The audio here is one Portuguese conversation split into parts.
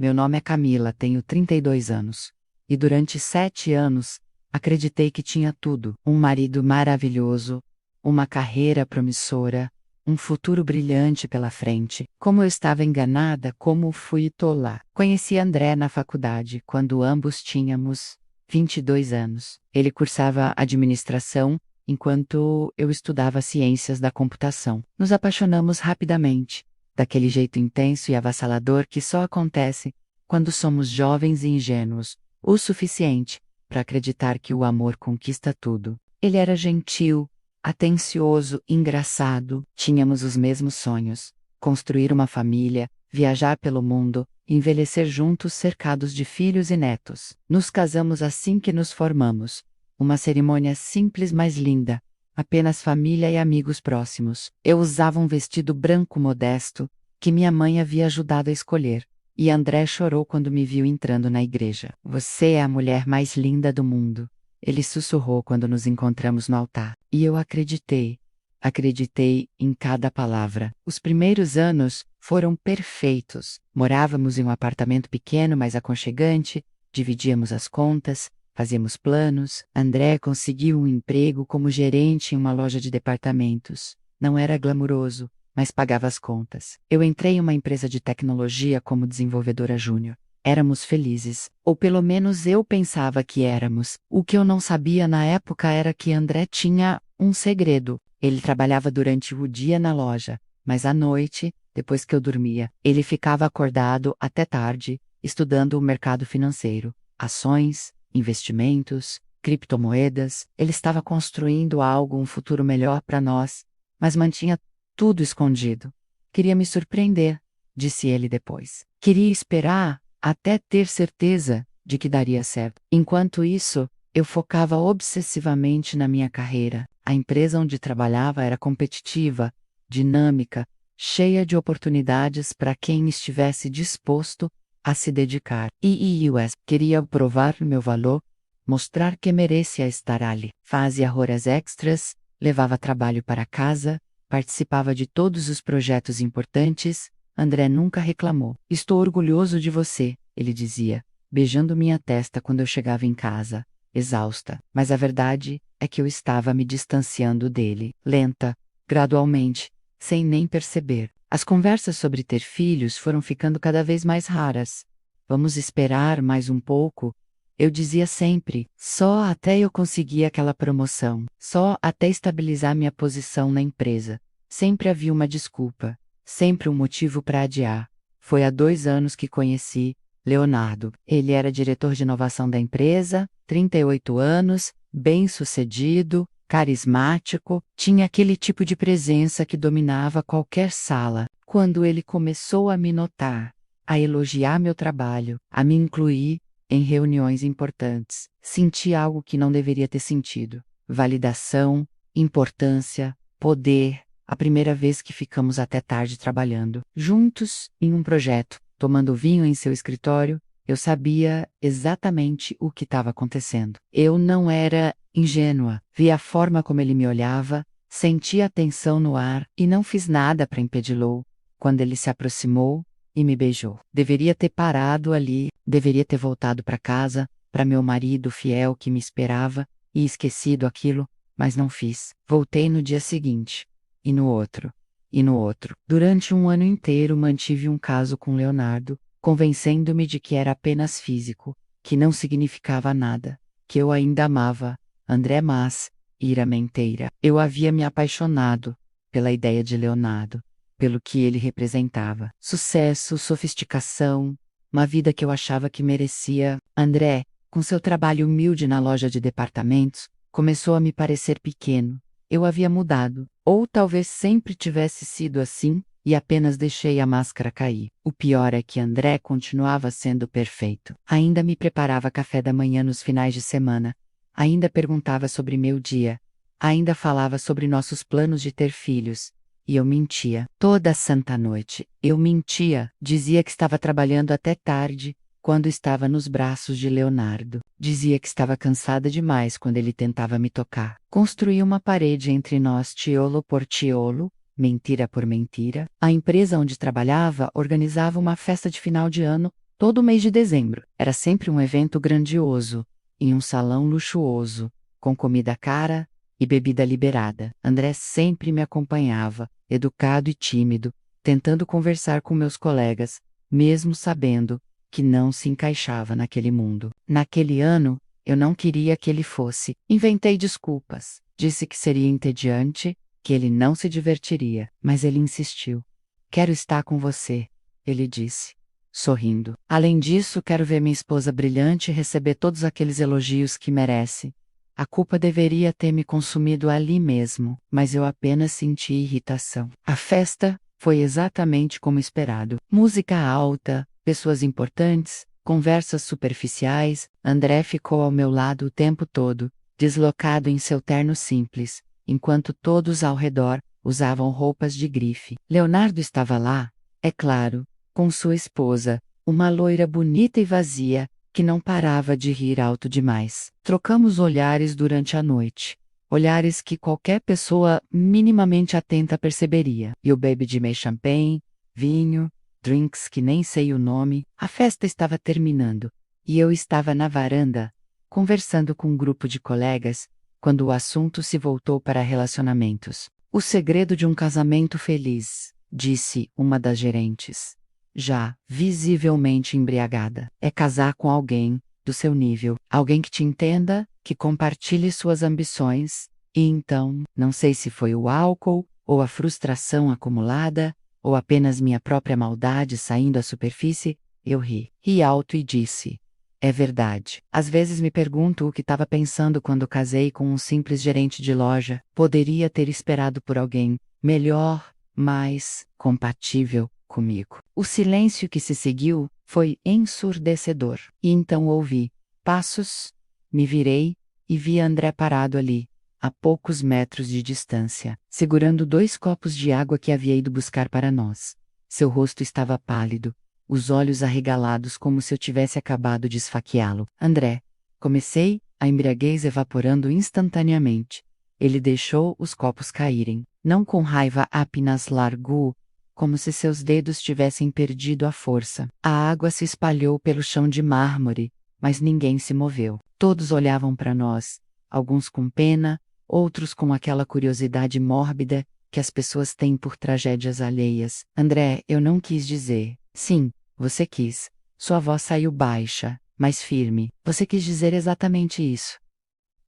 Meu nome é Camila, tenho 32 anos. E durante 7 anos, acreditei que tinha tudo: um marido maravilhoso, uma carreira promissora, um futuro brilhante pela frente. Como eu estava enganada, como fui tola. Conheci André na faculdade, quando ambos tínhamos 22 anos. Ele cursava administração, enquanto eu estudava ciências da computação. Nos apaixonamos rapidamente, daquele jeito intenso e avassalador que só acontece quando somos jovens e ingênuos, o suficiente para acreditar que o amor conquista tudo. Ele era gentil, atencioso, engraçado. Tínhamos os mesmos sonhos: construir uma família, viajar pelo mundo, envelhecer juntos cercados de filhos e netos. Nos casamos assim que nos formamos. Uma cerimônia simples, mas linda. Apenas família e amigos próximos. Eu usava um vestido branco modesto, que minha mãe havia ajudado a escolher. E André chorou quando me viu entrando na igreja. Você é a mulher mais linda do mundo, ele sussurrou quando nos encontramos no altar. E eu acreditei. Acreditei em cada palavra. Os primeiros anos foram perfeitos. Morávamos em um apartamento pequeno, mas aconchegante, dividíamos as contas, fazíamos planos. André conseguiu um emprego como gerente em uma loja de departamentos. Não era glamuroso, mas pagava as contas. Eu entrei em uma empresa de tecnologia como desenvolvedora júnior. Éramos felizes, ou pelo menos eu pensava que éramos. O que eu não sabia na época era que André tinha um segredo. Ele trabalhava durante o dia na loja, mas à noite, depois que eu dormia, ele ficava acordado até tarde, estudando o mercado financeiro, ações, investimentos, criptomoedas. Ele estava construindo algo, um futuro melhor para nós, mas mantinha tudo escondido. Queria me surpreender, disse ele depois. Queria esperar até ter certeza de que daria certo. Enquanto isso, eu focava obsessivamente na minha carreira. A empresa onde trabalhava era competitiva, dinâmica, cheia de oportunidades para quem estivesse disposto a se dedicar. E queria provar meu valor, mostrar que merecia estar ali. Fazia horas extras, levava trabalho para casa, participava de todos os projetos importantes. André nunca reclamou. Estou orgulhoso de você, ele dizia, beijando minha testa quando eu chegava em casa, exausta. Mas a verdade é que eu estava me distanciando dele, lenta, gradualmente, sem nem perceber. As conversas sobre ter filhos foram ficando cada vez mais raras. Vamos esperar mais um pouco, eu dizia sempre, só até eu conseguir aquela promoção, só até estabilizar minha posição na empresa. Sempre havia uma desculpa, sempre um motivo para adiar. Foi há 2 anos que conheci Leonardo. Ele era diretor de inovação da empresa, 38 anos, bem-sucedido, carismático, tinha aquele tipo de presença que dominava qualquer sala. Quando ele começou a me notar, a elogiar meu trabalho, a me incluir em reuniões importantes, senti algo que não deveria ter sentido. Validação, importância, poder. A primeira vez que ficamos até tarde trabalhando juntos em um projeto, tomando vinho em seu escritório, eu sabia exatamente o que estava acontecendo. Eu não era ingênua. Vi a forma como ele me olhava, senti a tensão no ar e não fiz nada para impedi-lo. Quando ele se aproximou e me beijou. Deveria ter parado ali, deveria ter voltado para casa, para meu marido fiel que me esperava, e esquecido aquilo, mas não fiz. Voltei no dia seguinte. E no outro. E no outro. Durante um ano inteiro mantive um caso com Leonardo, convencendo-me de que era apenas físico, que não significava nada, que eu ainda amava André, mas, ira menteira, eu havia me apaixonado pela ideia de Leonardo, pelo que ele representava. Sucesso, sofisticação, uma vida que eu achava que merecia. André, com seu trabalho humilde na loja de departamentos, começou a me parecer pequeno. Eu havia mudado, ou talvez sempre tivesse sido assim, e apenas deixei a máscara cair. O pior é que André continuava sendo perfeito. Ainda me preparava café da manhã nos finais de semana. Ainda perguntava sobre meu dia. Ainda falava sobre nossos planos de ter filhos. E eu mentia. Toda santa noite, eu mentia. Dizia que estava trabalhando até tarde, quando estava nos braços de Leonardo. Dizia que estava cansada demais quando ele tentava me tocar. Construí uma parede entre nós, tiolo por tiolo, mentira por mentira. A empresa onde trabalhava organizava uma festa de final de ano Todo mês de dezembro era sempre um evento grandioso, em um salão luxuoso, com comida cara e bebida liberada. André sempre me acompanhava, educado e tímido, tentando conversar com meus colegas, mesmo sabendo que não se encaixava naquele mundo. Naquele ano, eu não queria que ele fosse. Inventei desculpas. Disse que seria entediante, que ele não se divertiria, mas ele insistiu. Quero estar com você, ele disse, sorrindo. Além disso, quero ver minha esposa brilhante e receber todos aqueles elogios que merece. A culpa deveria ter me consumido ali mesmo, mas eu apenas senti irritação. A festa foi exatamente como esperado. Música alta, pessoas importantes, conversas superficiais. André ficou ao meu lado o tempo todo, deslocado em seu terno simples, enquanto todos ao redor usavam roupas de grife. Leonardo estava lá, é claro, com sua esposa, uma loira bonita e vazia, que não parava de rir alto demais. Trocamos olhares durante a noite. Olhares que qualquer pessoa minimamente atenta perceberia. Eu bebi de meio champanhe, vinho, drinks que nem sei o nome. A festa estava terminando, e eu estava na varanda, conversando com um grupo de colegas, quando o assunto se voltou para relacionamentos. O segredo de um casamento feliz, disse uma das gerentes, já visivelmente embriagada, é casar com alguém do seu nível, alguém que te entenda, que compartilhe suas ambições, e então, não sei se foi o álcool, ou a frustração acumulada, ou apenas minha própria maldade saindo à superfície, eu ri alto e disse: é verdade. Às vezes me pergunto o que estava pensando quando casei com um simples gerente de loja. Poderia ter esperado por alguém melhor, mais compatível comigo. O silêncio que se seguiu foi ensurdecedor. E então ouvi passos, me virei e vi André parado ali, a poucos metros de distância, segurando 2 copos de água que havia ido buscar para nós. Seu rosto estava pálido, os olhos arregalados como se eu tivesse acabado de esfaqueá-lo. André, comecei, a embriaguez evaporando instantaneamente. Ele deixou os copos caírem, não com raiva, apenas largou, como se seus dedos tivessem perdido a força. A água se espalhou pelo chão de mármore, mas ninguém se moveu. Todos olhavam para nós, alguns com pena, outros com aquela curiosidade mórbida que as pessoas têm por tragédias alheias. André, eu não quis dizer. Sim, você quis. Sua voz saiu baixa, mas firme. Você quis dizer exatamente isso.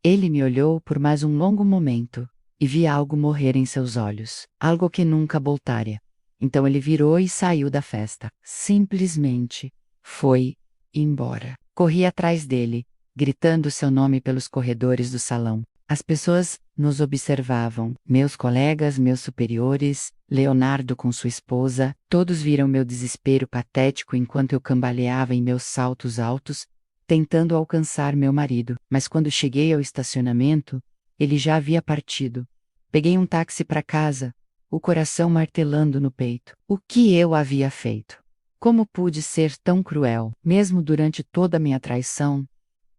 Ele me olhou por mais um longo momento, e vi algo morrer em seus olhos, algo que nunca voltaria. Então ele virou e saiu da festa. Simplesmente foi embora. Corri atrás dele, gritando seu nome pelos corredores do salão. As pessoas nos observavam, meus colegas, meus superiores, Leonardo com sua esposa, todos viram meu desespero patético enquanto eu cambaleava em meus saltos altos, tentando alcançar meu marido. Mas quando cheguei ao estacionamento, ele já havia partido. Peguei um táxi para casa, o coração martelando no peito. O que eu havia feito? Como pude ser tão cruel? Mesmo durante toda a minha traição,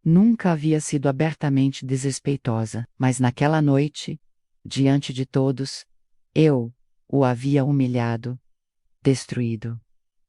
nunca havia sido abertamente desrespeitosa, mas naquela noite, diante de todos, eu o havia humilhado, destruído.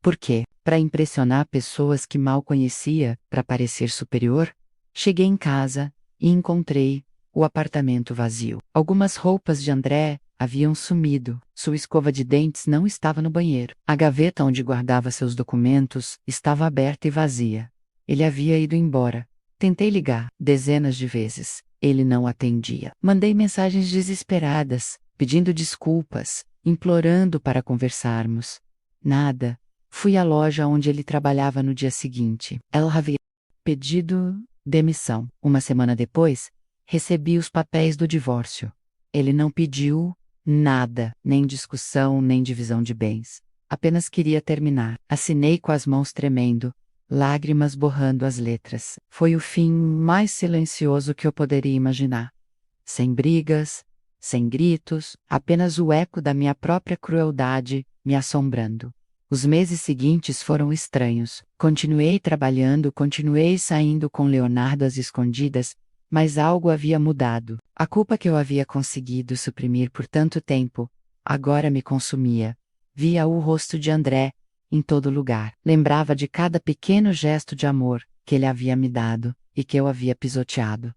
Por quê? Para impressionar pessoas que mal conhecia, para parecer superior? Cheguei em casa e encontrei o apartamento vazio. Algumas roupas de André haviam sumido. Sua escova de dentes não estava no banheiro. A gaveta onde guardava seus documentos estava aberta e vazia. Ele havia ido embora. Tentei ligar dezenas de vezes. Ele não atendia. Mandei mensagens desesperadas, pedindo desculpas, implorando para conversarmos. Nada. Fui à loja onde ele trabalhava no dia seguinte. Ela havia pedido demissão. Uma semana depois, recebi os papéis do divórcio. Ele não pediu nada, nem discussão, nem divisão de bens. Apenas queria terminar. Assinei com as mãos tremendo, lágrimas borrando as letras. Foi o fim mais silencioso que eu poderia imaginar. Sem brigas, sem gritos, apenas o eco da minha própria crueldade me assombrando. Os meses seguintes foram estranhos. Continuei trabalhando, continuei saindo com Leonardo às escondidas, mas algo havia mudado. A culpa que eu havia conseguido suprimir por tanto tempo, agora me consumia. Via o rosto de André, em todo lugar. Lembrava de cada pequeno gesto de amor que ele havia me dado e que eu havia pisoteado.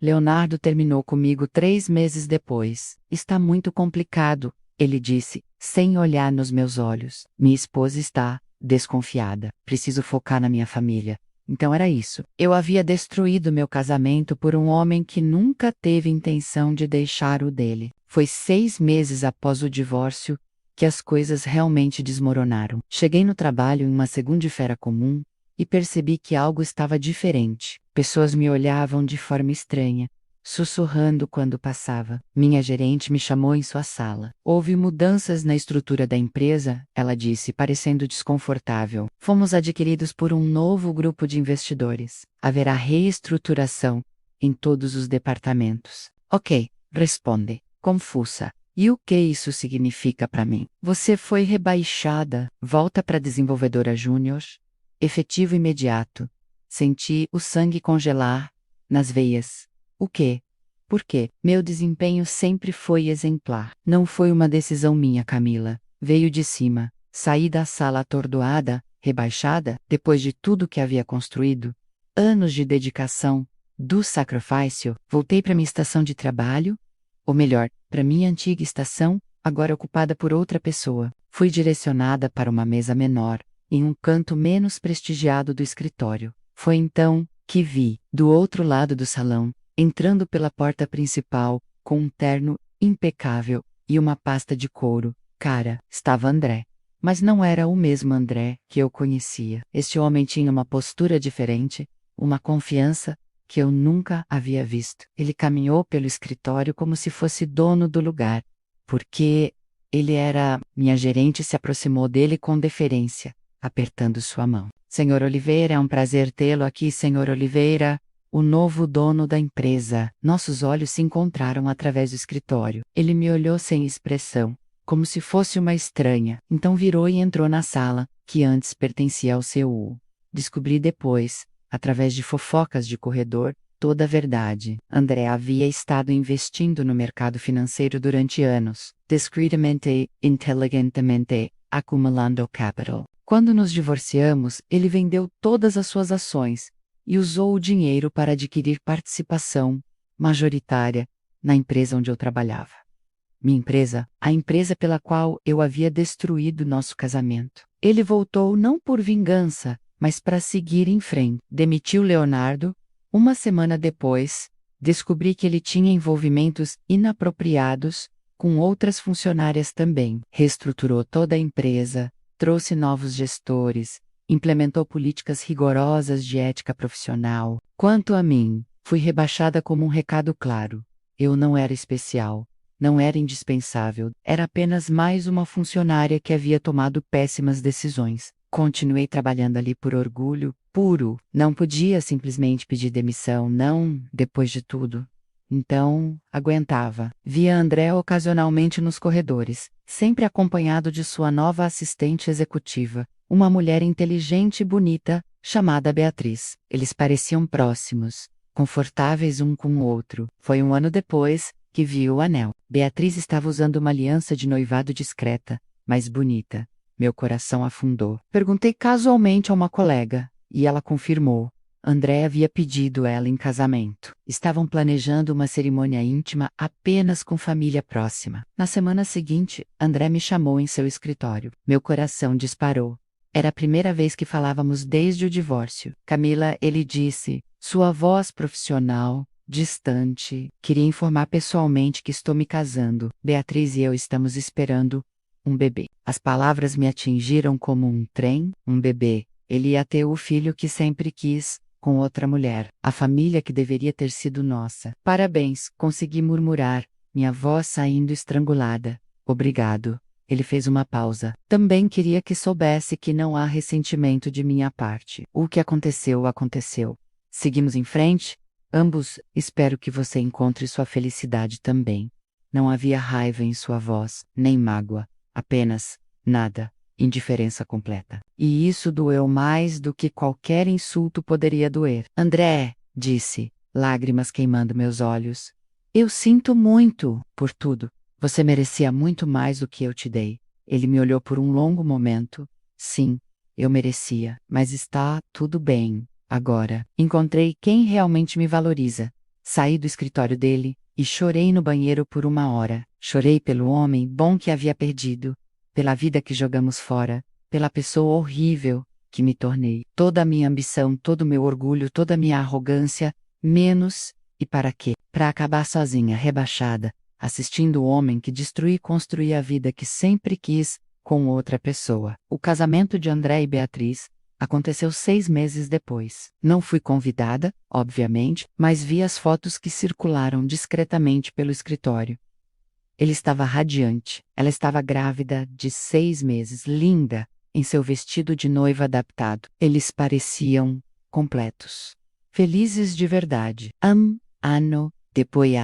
Leonardo terminou comigo 3 meses depois. Está muito complicado, ele disse, sem olhar nos meus olhos. Minha esposa está desconfiada. Preciso focar na minha família. Então era isso. Eu havia destruído meu casamento por um homem que nunca teve intenção de deixar o dele. Foi 6 meses após o divórcio que as coisas realmente desmoronaram. Cheguei no trabalho em uma segunda-feira comum e percebi que algo estava diferente. Pessoas me olhavam de forma estranha, sussurrando quando passava. Minha gerente me chamou em sua sala. Houve mudanças na estrutura da empresa, ela disse, parecendo desconfortável. Fomos adquiridos por um novo grupo de investidores. Haverá reestruturação em todos os departamentos. Ok, responde, confusa. E o que isso significa para mim? Você foi rebaixada, volta para desenvolvedora júnior? Efetivo imediato. Senti o sangue congelar nas veias. O quê? Por quê? Meu desempenho sempre foi exemplar. Não foi uma decisão minha, Camila. Veio de cima. Saí da sala atordoada, rebaixada, depois de tudo que havia construído. Anos de dedicação, do sacrifício. Voltei para minha estação de trabalho, ou melhor, para minha antiga estação, agora ocupada por outra pessoa. Fui direcionada para uma mesa menor, em um canto menos prestigiado do escritório. Foi então que vi, do outro lado do salão, entrando pela porta principal, com um terno impecável e uma pasta de couro, estava André. Mas não era o mesmo André que eu conhecia. Este homem tinha uma postura diferente, uma confiança que eu nunca havia visto. Ele caminhou pelo escritório como se fosse dono do lugar, porque ele era... Minha gerente se aproximou dele com deferência, apertando sua mão. Senhor Oliveira, é um prazer tê-lo aqui, Senhor Oliveira, o novo dono da empresa. Nossos olhos se encontraram através do escritório. Ele me olhou sem expressão, como se fosse uma estranha. Então virou e entrou na sala, que antes pertencia ao CEO. Descobri depois, através de fofocas de corredor, toda a verdade. André havia estado investindo no mercado financeiro durante anos, discretamente, inteligentemente, acumulando capital. Quando nos divorciamos, ele vendeu todas as suas ações e usou o dinheiro para adquirir participação majoritária na empresa onde eu trabalhava. Minha empresa, a empresa pela qual eu havia destruído nosso casamento. Ele voltou não por vingança, mas para seguir em frente. Demitiu Leonardo. Uma semana depois, descobri que ele tinha envolvimentos inapropriados com outras funcionárias também. Reestruturou toda a empresa, trouxe novos gestores, implementou políticas rigorosas de ética profissional. Quanto a mim, fui rebaixada como um recado claro. Eu não era especial, não era indispensável, era apenas mais uma funcionária que havia tomado péssimas decisões. Continuei trabalhando ali por orgulho puro, não podia simplesmente pedir demissão, não, depois de tudo. Então, aguentava. Via André ocasionalmente nos corredores, sempre acompanhado de sua nova assistente executiva, uma mulher inteligente e bonita, chamada Beatriz. Eles pareciam próximos, confortáveis um com o outro. Foi um ano depois que vi o anel. Beatriz estava usando uma aliança de noivado discreta, mas bonita. Meu coração afundou. Perguntei casualmente a uma colega, e ela confirmou. André havia pedido ela em casamento. Estavam planejando uma cerimônia íntima apenas com família próxima. Na semana seguinte, André me chamou em seu escritório. Meu coração disparou. Era a primeira vez que falávamos desde o divórcio. Camila, ele disse, sua voz profissional, distante. Queria informar pessoalmente que estou me casando. Beatriz e eu estamos esperando um bebê. As palavras me atingiram como um trem, um bebê. Ele ia ter o filho que sempre quis, com outra mulher. A família que deveria ter sido nossa. Parabéns, consegui murmurar, minha voz saindo estrangulada. Obrigado. Ele fez uma pausa. Também queria que soubesse que não há ressentimento de minha parte. O que aconteceu, aconteceu. Seguimos em frente? Ambos, espero que você encontre sua felicidade também. Não havia raiva em sua voz, nem mágoa. Apenas, nada, indiferença completa. E isso doeu mais do que qualquer insulto poderia doer. André, disse, lágrimas queimando meus olhos. Eu sinto muito por tudo. Você merecia muito mais do que eu te dei. Ele me olhou por um longo momento, Sim, eu merecia, mas está tudo bem. Agora, encontrei quem realmente me valoriza. Saí do escritório dele e chorei no banheiro por 1 hora. Chorei pelo homem bom que havia perdido, pela vida que jogamos fora, pela pessoa horrível que me tornei. Toda a minha ambição, todo o meu orgulho, toda a minha arrogância, menos, e para quê? Para acabar sozinha, rebaixada, assistindo o homem que destruiu e construiu a vida que sempre quis, com outra pessoa. O casamento de André e Beatriz aconteceu 6 meses depois. Não fui convidada, obviamente, mas vi as fotos que circularam discretamente pelo escritório. Ele estava radiante, ela estava grávida de 6 meses, linda, em seu vestido de noiva adaptado. Eles pareciam completos. Felizes de verdade. Ano depois,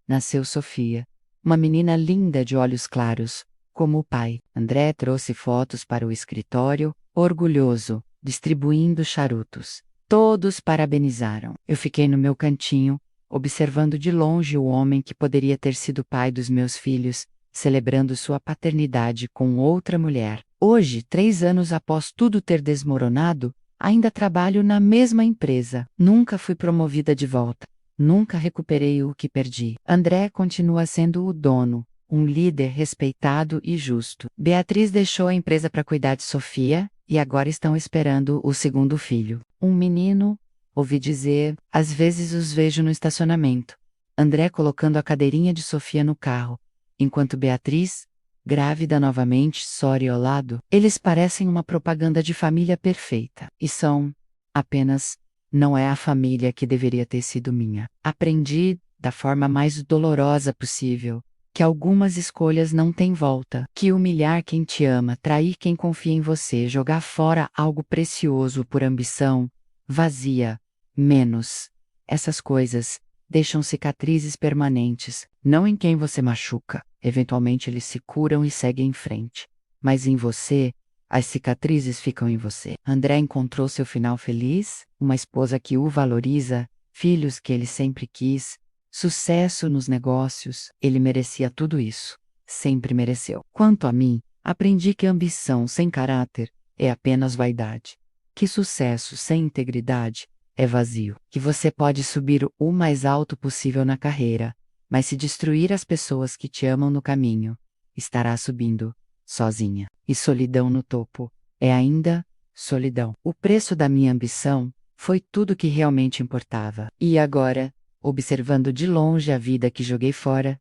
nasceu Sofia, uma menina linda de olhos claros, como o pai. André trouxe fotos para o escritório, orgulhoso, distribuindo charutos. Todos parabenizaram. Eu fiquei no meu cantinho, observando de longe o homem que poderia ter sido pai dos meus filhos, celebrando sua paternidade com outra mulher. Hoje, 3 anos após tudo ter desmoronado, ainda trabalho na mesma empresa. Nunca fui promovida de volta. Nunca recuperei o que perdi. André continua sendo o dono, um líder respeitado e justo. Beatriz deixou a empresa para cuidar de Sofia e agora estão esperando o segundo filho. Um menino, ouvi dizer, às vezes os vejo no estacionamento. André colocando a cadeirinha de Sofia no carro, enquanto Beatriz, grávida novamente, Sori ao lado. Eles parecem uma propaganda de família perfeita. E são, apenas, não é a família que deveria ter sido minha. Aprendi, da forma mais dolorosa possível, que algumas escolhas não têm volta, que humilhar quem te ama, trair quem confia em você, jogar fora algo precioso por ambição, vazia, menos. Essas coisas deixam cicatrizes permanentes, não em quem você machuca. Eventualmente eles se curam e seguem em frente. Mas em você, as cicatrizes ficam em você. André encontrou seu final feliz, uma esposa que o valoriza, filhos que ele sempre quis, sucesso nos negócios. Ele merecia tudo isso. Sempre mereceu. Quanto a mim, aprendi que ambição sem caráter é apenas vaidade. Que sucesso sem integridade é vazio. Que você pode subir o mais alto possível na carreira, mas se destruir as pessoas que te amam no caminho, estará subindo sozinha. E solidão no topo é ainda solidão. O preço da minha ambição foi tudo que realmente importava. E agora, observando de longe a vida que joguei fora,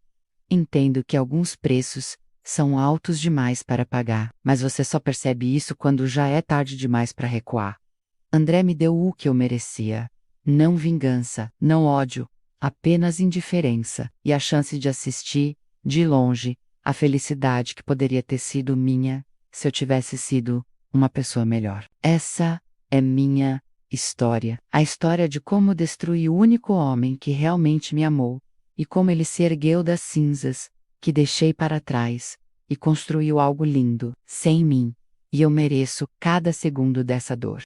entendo que alguns preços são altos demais para pagar, mas você só percebe isso quando já é tarde demais para recuar. André me deu o que eu merecia. Não vingança, não ódio, apenas indiferença e a chance de assistir, de longe, a felicidade que poderia ter sido minha se eu tivesse sido uma pessoa melhor. Essa é minha história. A história de como destruí o único homem que realmente me amou e como ele se ergueu das cinzas que deixei para trás e construiu algo lindo, sem mim. E eu mereço cada segundo dessa dor.